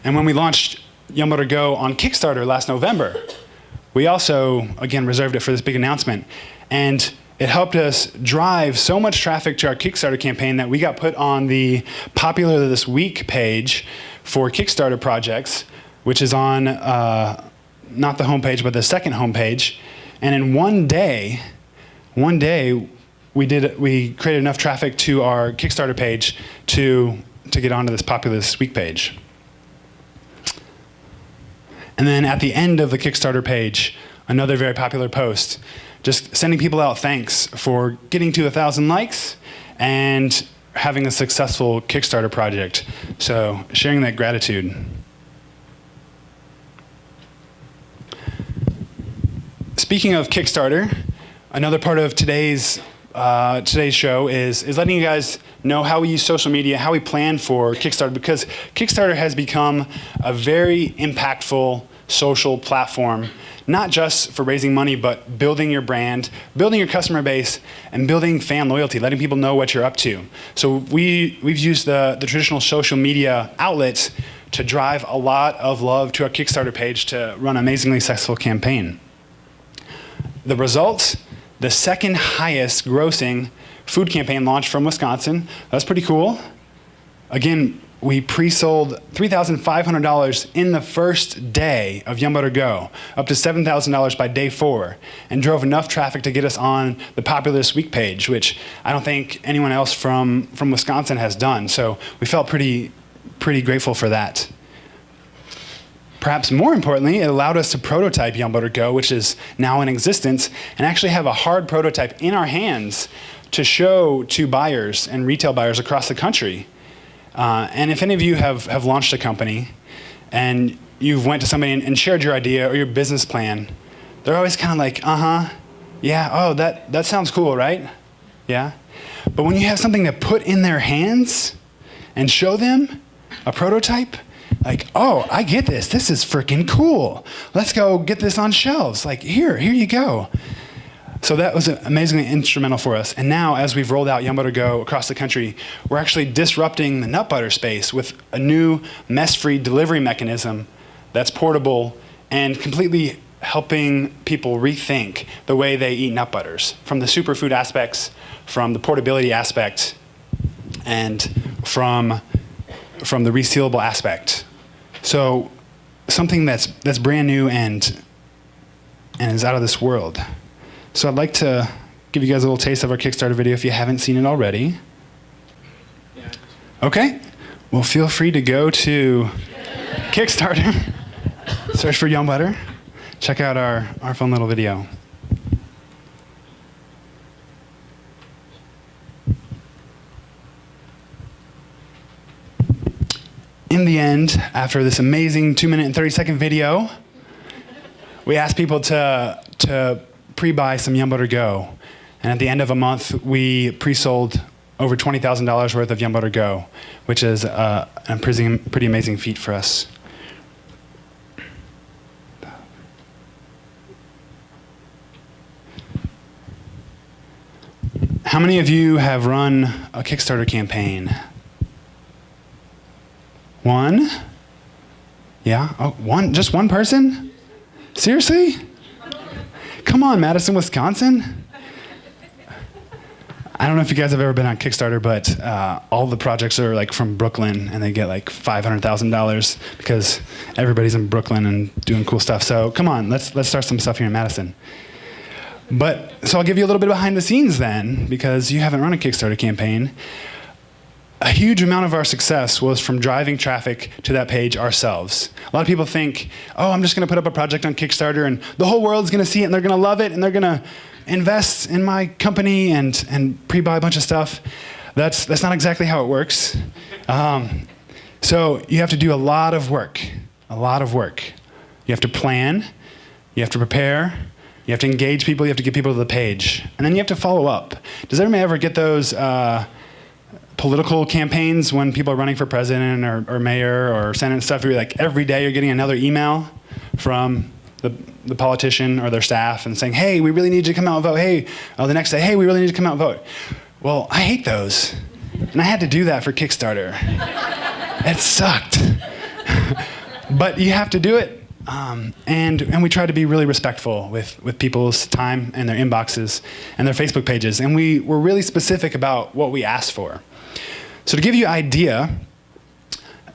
And when we launched Yumbutter Go on Kickstarter last November, we also, again, reserved it for this big announcement. And it helped us drive so much traffic to our Kickstarter campaign that we got put on the Popular This Week page for Kickstarter projects, which is on not the homepage, but the second homepage. And in one day, we created enough traffic to our Kickstarter page to get onto this Popular This Week page. And then at the end of the Kickstarter page, another very popular post, just sending people out thanks for getting to 1,000 likes and having a successful Kickstarter project. So sharing that gratitude. Speaking of Kickstarter, another part of today's show is letting you guys know how we use social media, how we plan for Kickstarter, because Kickstarter has become a very impactful social platform, not just for raising money, but building your brand, building your customer base, and building fan loyalty, letting people know what you're up to. So we've used the traditional social media outlets to drive a lot of love to our Kickstarter page to run an amazingly successful campaign. The results, the second highest grossing food campaign launched from Wisconsin. That's pretty cool. Again, we pre-sold $3,500 in the first day of Yumbutter Go, up to $7,000 by day 4, and drove enough traffic to get us on the Popular This Week page, which I don't think anyone else from Wisconsin has done. So we felt pretty grateful for that. Perhaps more importantly, it allowed us to prototype Yumbutter Go, which is now in existence, and actually have a hard prototype in our hands to show to buyers and retail buyers across the country. And if any of you have launched a company and you've went to somebody and shared your idea or your business plan, they're always kind of like, yeah, oh, that sounds cool, right? Yeah. But when you have something to put in their hands and show them a prototype, like, oh, I get this. This is freaking cool. Let's go get this on shelves. Like, here you go. So that was amazingly instrumental for us. And now, as we've rolled out Yumbutter Go across the country, we're actually disrupting the nut butter space with a new mess-free delivery mechanism that's portable and completely helping people rethink the way they eat nut butters, from the superfood aspects, from the portability aspect, and from the resealable aspect. So something that's brand new and is out of this world. So I'd like to give you guys a little taste of our Kickstarter video if you haven't seen it already. Okay, well, feel free to go to Kickstarter, search for Yumbutter, check out our fun little video. In the end, after this amazing 2-minute and 30-second video, we asked people to pre-buy some Yumbutter Go. And at the end of a month, we pre-sold over $20,000 worth of Yumbutter Go, which is a pretty amazing feat for us. How many of you have run a Kickstarter campaign? One? Yeah? Oh, one? Just one person? Seriously? Come on, Madison, Wisconsin. I don't know if you guys have ever been on Kickstarter, but all the projects are like from Brooklyn, and they get like $500,000 because everybody's in Brooklyn and doing cool stuff. So come on, let's start some stuff here in Madison. But so I'll give you a little bit behind the scenes then, because you haven't run a Kickstarter campaign. A huge amount of our success was from driving traffic to that page ourselves. A lot of people think, oh, I'm just going to put up a project on Kickstarter and the whole world's going to see it and they're going to love it and they're going to invest in my company and pre-buy a bunch of stuff. That's not exactly how it works. So you have to do a lot of work. You have to plan, you have to prepare, you have to engage people, you have to get people to the page, and then you have to follow up. Does everybody ever get those political campaigns when people are running for president or mayor or senate and stuff, where like every day you're getting another email from the politician or their staff and saying, hey, we really need you to come out and vote. Hey, the next day, hey, we really need you to come out and vote. Well, I hate those. And I had to do that for Kickstarter. It sucked. But you have to do it. And we try to be really respectful with people's time and their inboxes and their Facebook pages. And we were really specific about what we asked for. So to give you an idea,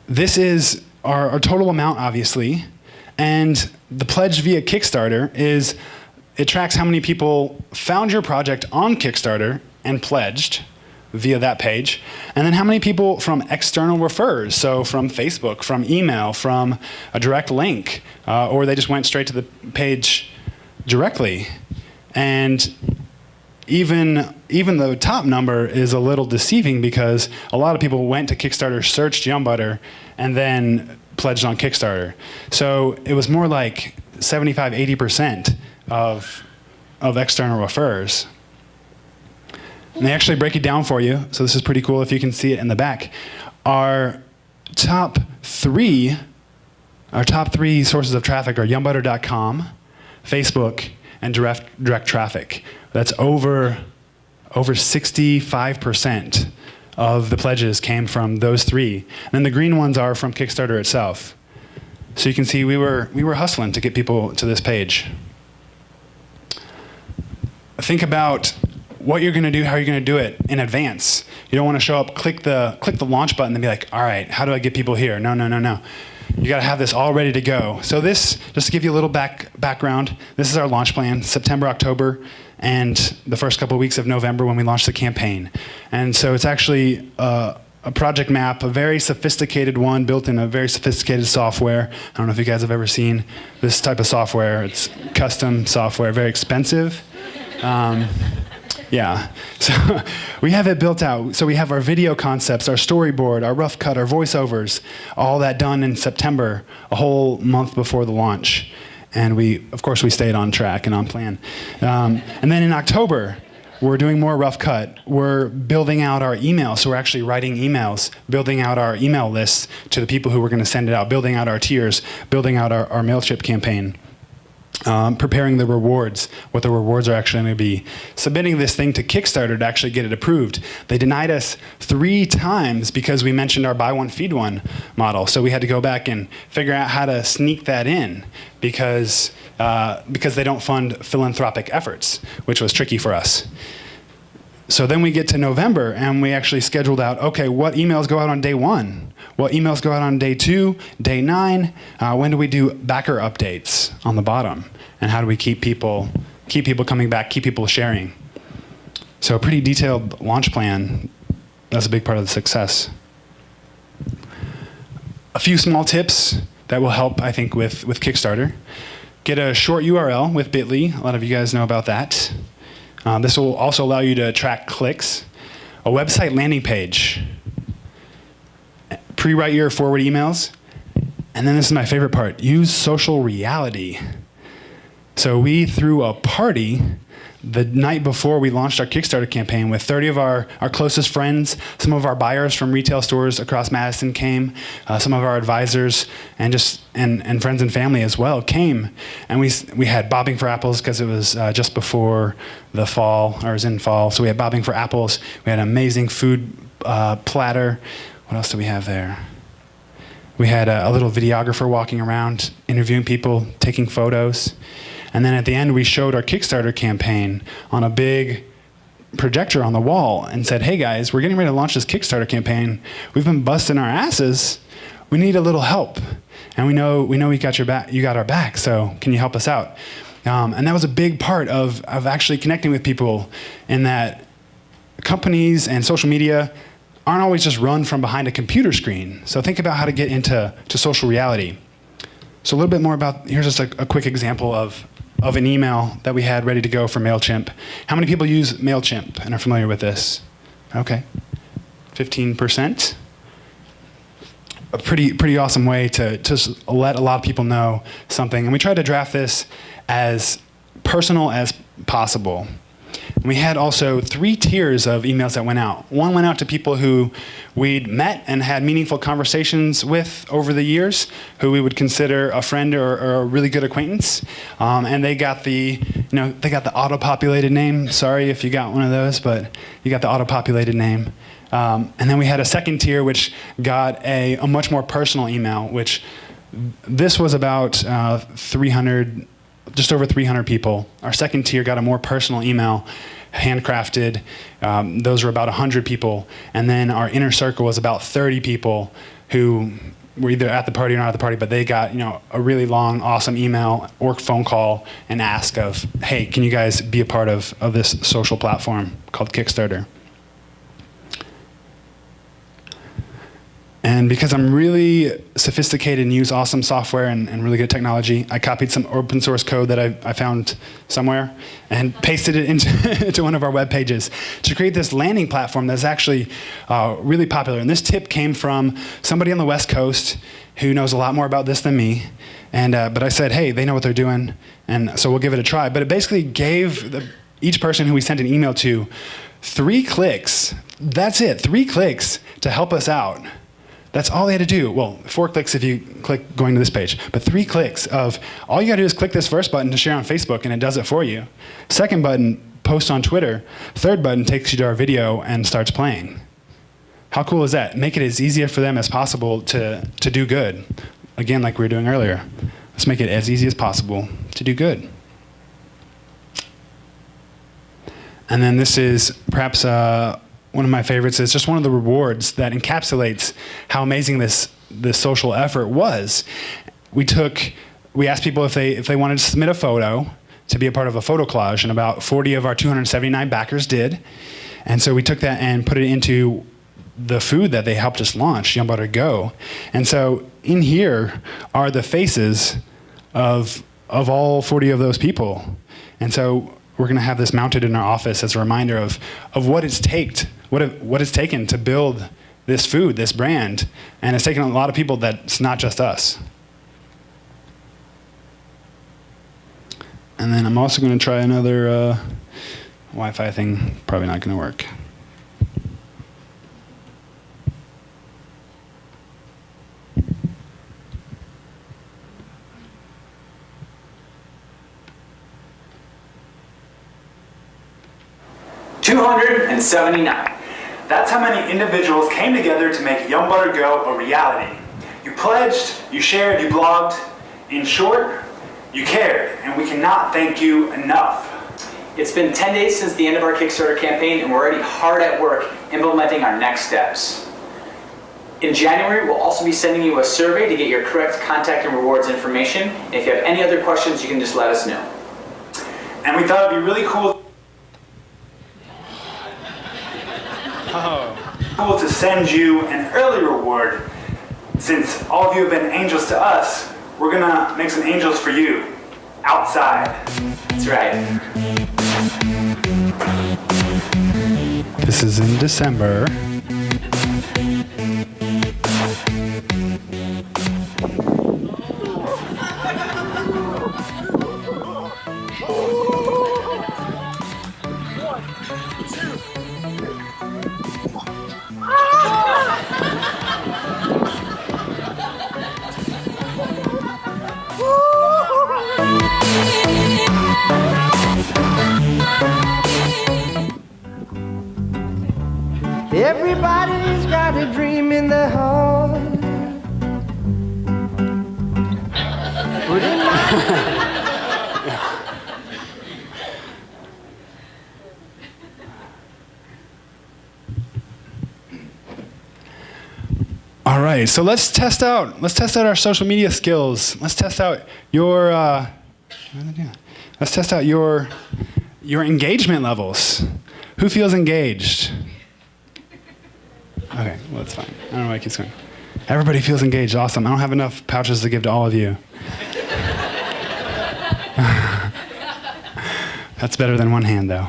this is our total amount, obviously. And the pledge via Kickstarter is, it tracks how many people found your project on Kickstarter and pledged via that page, and then how many people from external referrers, so from Facebook, from email, from a direct link, or they just went straight to the page directly. And even the top number is a little deceiving because a lot of people went to Kickstarter, searched Yumbutter, and then pledged on Kickstarter. So it was more like 75, 80% of external referrers. And they actually break it down for you, so this is pretty cool if you can see it in the back. Our top three sources of traffic are Yumbutter.com, Facebook, and direct traffic. That's over 65% of the pledges came from those three. And then the green ones are from Kickstarter itself. So you can see we were hustling to get people to this page. Think about what you're going to do, how you're going to do it in advance. You don't want to show up, click the launch button, and be like, all right, how do I get people here? No. You got to have this all ready to go. So this, just to give you a little background, this is our launch plan, September, October, and the first couple of weeks of November when we launched the campaign. And so it's actually a project map, a very sophisticated one, built in a very sophisticated software. I don't know if you guys have ever seen this type of software. It's custom software, very expensive. Yeah, so we have it built out. So we have our video concepts, our storyboard, our rough cut, our voiceovers, all that done in September, a whole month before the launch. And of course, we stayed on track and on plan. And then in October, we're doing more rough cut. We're building out our email, so we're actually writing emails, building out our email lists to the people who we're going to send it out, building out our tiers, building out our MailChimp campaign. Preparing the rewards, what the rewards are actually going to be. Submitting this thing to Kickstarter to actually get it approved. They denied us 3 times because we mentioned our BuyOne, FeedOne model. So we had to go back and figure out how to sneak that in because they don't fund philanthropic efforts, which was tricky for us. So then we get to November and we actually scheduled out, okay, what emails go out on day 1? What emails go out on day 2, day 9? When do we do backer updates on the bottom? And how do we keep people coming back, keep people sharing? So a pretty detailed launch plan. That's a big part of the success. A few small tips that will help, I think, with Kickstarter. Get a short URL with Bitly. A lot of you guys know about that. This will also allow you to track clicks. A website landing page. Pre-write your forward emails. And then this is my favorite part. Use social reality. So we threw a party the night before we launched our Kickstarter campaign with 30 of our closest friends. Some of our buyers from retail stores across Madison came. Some of our advisors and friends and family as well came. And we had bobbing for apples because it was just before the fall, or it was in fall. So we had bobbing for apples. We had an amazing food platter. What else do we have there? We had a little videographer walking around, interviewing people, taking photos. And then at the end, we showed our Kickstarter campaign on a big projector on the wall and said, hey guys, we're getting ready to launch this Kickstarter campaign. We've been busting our asses. We need a little help. And we know we got your back, you got our back, so can you help us out? And that was a big part of actually connecting with people, in that companies and social media aren't always just run from behind a computer screen. So think about how to get into social reality. So a little bit more about, here's just a quick example of an email that we had ready to go for MailChimp. How many people use MailChimp and are familiar with this? Okay, 15%. A pretty awesome way to let a lot of people know something. And we tried to draft this as personal as possible. And we had also 3 tiers of emails that went out. One went out to people who we'd met and had meaningful conversations with over the years, who we would consider a friend or a really good acquaintance. And they got the auto-populated name. Sorry if you got one of those, but you got the auto-populated name. And then we had a second tier, which got a much more personal email, which this was about 300, just over 300 people. Our second tier got a more personal email, handcrafted. Those were about 100 people. And then our inner circle was about 30 people who were either at the party or not at the party, but they got a really long, awesome email or phone call and ask of, hey, can you guys be a part of this social platform called Kickstarter? And because I'm really sophisticated and use awesome software and really good technology, I copied some open source code that I found somewhere and pasted it into one of our web pages to create this landing platform that's actually really popular. And this tip came from somebody on the West Coast who knows a lot more about this than me. And but I said, hey, they know what they're doing, and so we'll give it a try. But it basically gave each person who we sent an email to 3 clicks. That's it, 3 clicks to help us out. That's all they had to do. Well, 4 clicks if you click going to this page, but 3 clicks of, all you gotta do is click this first button to share on Facebook and it does it for you. Second button, post on Twitter. Third button takes you to our video and starts playing. How cool is that? Make it as easy for them as possible to do good. Again, like we were doing earlier. Let's make it as easy as possible to do good. And then this is perhaps one of my favorites. Is just one of the rewards that encapsulates how amazing this social effort was. We asked people if they wanted to submit a photo to be a part of a photo collage, and about 40 of our 279 backers did. And so we took that and put it into the food that they helped us launch, Yumbutter Go. And so in here are the faces of all 40 of those people. And so we're going to have this mounted in our office as a reminder of what it's taken to build this food, this brand. And it's taken a lot of people. That's not just us. And then I'm also going to try another Wi-Fi thing. Probably not going to work. $279. That's how many individuals came together to make Yumbutter Go a reality. You pledged, you shared, you blogged. In short, you cared, and we cannot thank you enough. It's been 10 days since the end of our Kickstarter campaign, and we're already hard at work implementing our next steps. In January, we'll also be sending you a survey to get your correct contact and rewards information. And if you have any other questions, you can just let us know. And we thought it'd be really cool to send you an early reward. Since all of you have been angels to us, we're gonna make some angels for you outside. That's right. This is in December. Everybody's got a dream in their heart. right, so let's test out our social media skills. Let's test out your your engagement levels. Who feels engaged? Okay, well, that's fine. I don't know why it keeps going. Everybody feels engaged. Awesome. I don't have enough pouches to give to all of you. That's better than one hand, though.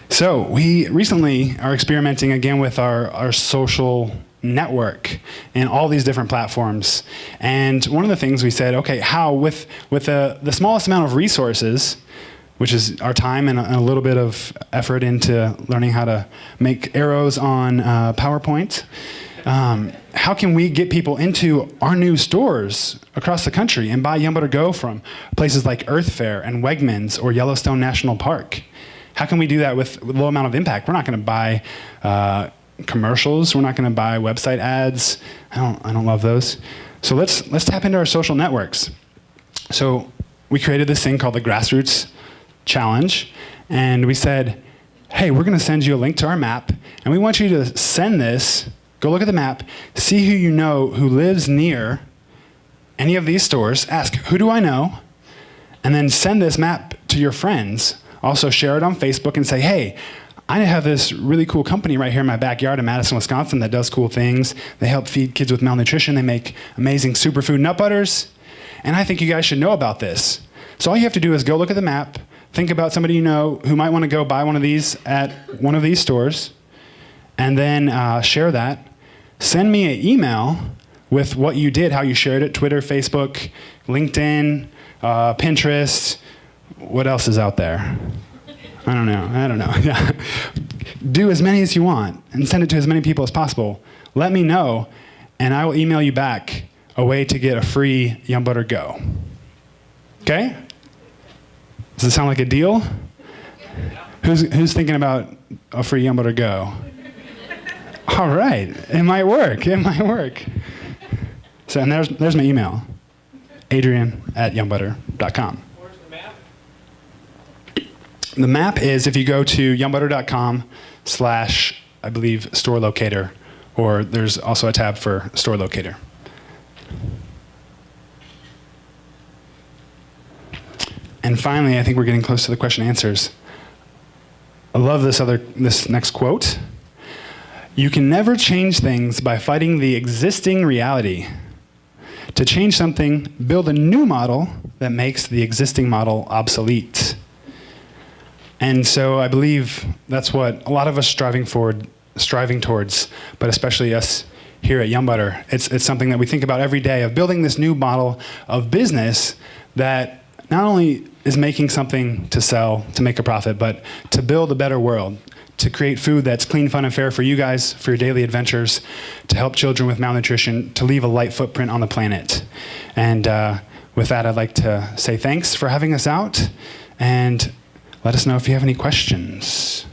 So we recently are experimenting again with our social network and all these different platforms. And one of the things we said, okay, how with the smallest amount of resources, which is our time and a little bit of effort into learning how to make arrows on PowerPoint, how can we get people into our new stores across the country and buy Yumbutter Go from places like Earth Fair and Wegmans or Yellowstone National Park? How can we do that with a low amount of impact? We're not going to buy commercials. We're not going to buy website ads. I don't love those. So let's tap into our social networks. So we created this thing called the Grassroots Challenge, and we said, hey, we're going to send you a link to our map, and we want you to send this. Go look at the map, see who you know who lives near any of these stores, ask, who do I know? And then send this map to your friends. Also share it on Facebook and say, hey, I have this really cool company right here in my backyard in Madison, Wisconsin that does cool things. They help feed kids with malnutrition. They make amazing superfood nut butters. And I think you guys should know about this. So all you have to do is go look at the map, think about somebody you know who might want to go buy one of these at one of these stores, and then share that. Send me an email with what you did, how you shared it, Twitter, Facebook, LinkedIn, Pinterest. What else is out there? I don't know. Yeah. Do as many as you want and send it to as many people as possible. Let me know, and I will email you back a way to get a free Yumbutter Go. Okay? Does it sound like a deal? Who's thinking about a free Yumbutter Go? All right, it might work. So, and there's my email, Adrian@yumbutter.com. Where's the map? The map is if you go to yumbutter.com/, I believe, store locator, or there's also a tab for store locator. And finally, I think we're getting close to the question and answers. I love this next quote. You can never change things by fighting the existing reality. To change something, build a new model that makes the existing model obsolete. And so I believe that's what a lot of us striving towards, but especially us here at Yumbutter. It's something that we think about every day, of building this new model of business that not only is making something to sell, to make a profit, but to build a better world, to create food that's clean, fun, and fair for you guys, for your daily adventures, to help children with malnutrition, to leave a light footprint on the planet. And with that, I'd like to say thanks for having us out, and let us know if you have any questions.